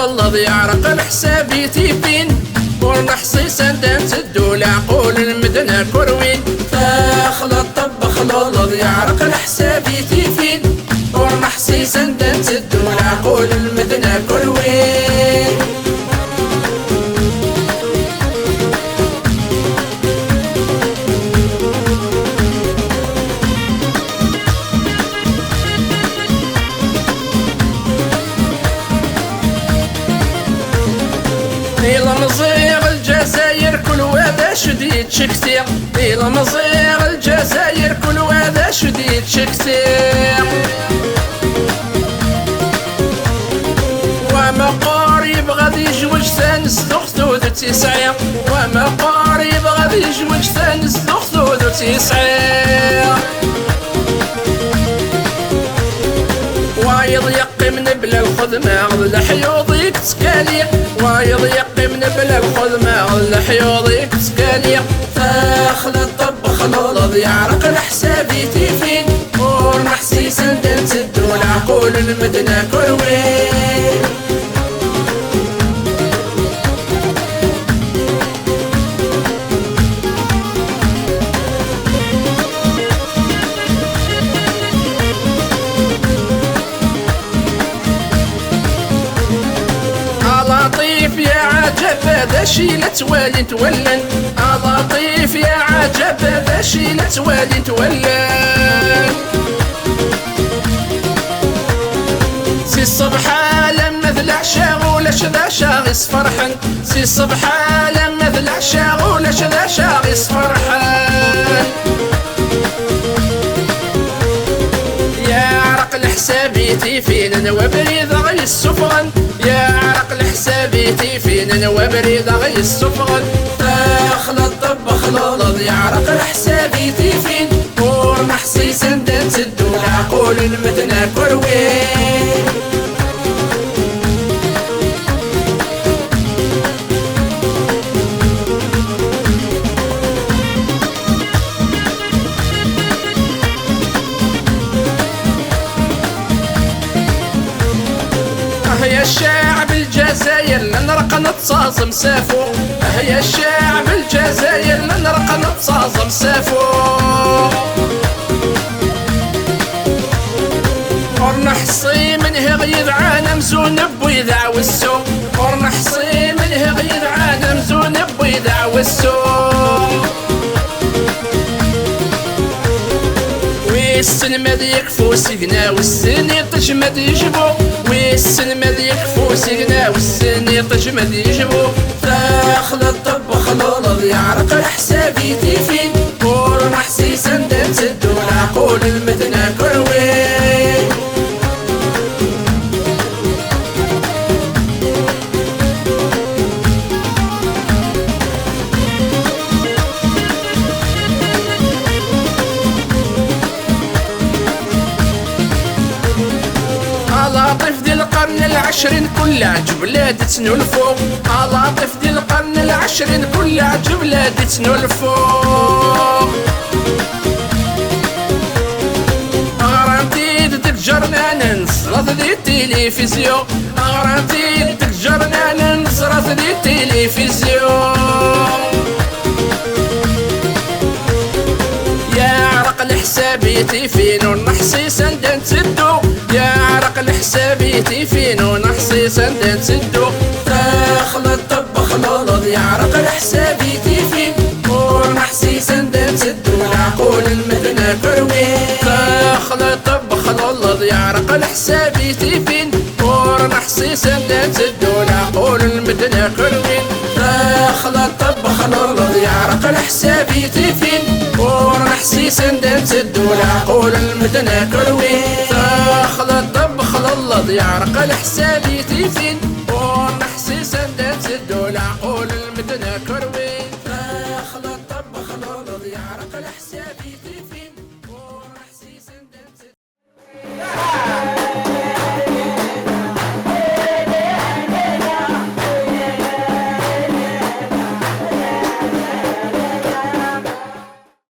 خلط يعرق الحسابي تيفين ورنحصي سندان سدو العقول المدنة كروين فخلط طب خلط يعرق الحسابي تيفين ورنحصي سندان سدو العقول المدنة كروين إلى مصير الجزائر كل وذا شديد شكتير إلى مصير الجزائر كل وذا شديد شكتير وما قريب غادي يجوج ثانس ذو تسعير وما قريب غادي يجوج ثانس ذو تسعير وايض يقي من بلا الخدمة الحيوضيك تسكالي وايض يقي من بلا الخدمة الحيوضيك تسكالي فخلط طب خلط يعرق الحسابي تيفين ورنحسي سندن سدو العقول المدنة كروين لطيف يا عجب هذا شي لتوالي تولن لطيف يا عجب هذا شي لتوالي تولن سي الصبحة لما ذلع شاغولش ذا شاغس فرحن سي الصبحة لما ذلع شاغولش ذا شاغس فرحن يا عرق الحسابي تيفين وبريد غي السفرن يا عرق الحسابي تيفين وبريد غي السفرن فخلط طب خلط يا عرق الحسابي تيفين ورنحصي سندن سدو العقول المدنة كروين يا الشعب الجزائر لنرق نتصاصم سافو يا الشعب الجزائر لنرق نتصاصم سافو ورنحصي منه غير عالم زون بويذع والسوق ورنحصي منه غير عالم زون بويذع والسوق والسن مذيك فوسقنا والسن يطجمد يجبو والسن مذيك فوسقنا والسن يطجمد يجبو فخلط طب خلط يعرق الحسابي تيفين ورنحسي سندن سدو العقول المدنة كروين لطيف ديال القرن العشرين كل عجب بلاد تنولفو لطيف ديال القرن العشرين كل عجب بلاد تنولفو غرانتي تتجرنا ننصرت دي التلفزيون غرانتي تتجرنا ننصرت دي التلفزيون يا عرق الحسابي تيفين ونحصي سندن تسدو يا عرق الحسابي تيفين ونحصي سندن تسدو فخلط طب خلط يا عرق الحسابي تيفين ونحصي سندن تسدو العقول المدنة كروين فخلط طب خلط يا عرق الحسابي تيفين ونحصي سندن تسدو العقول المدنة كروين فخلط طب خلط يا عرق الحسابي تيفين ورنحسي سندن سدو العقول المدنة كروين فخلط طب خلط يعرق الحسابي تيفين ورنحسي سندن سدو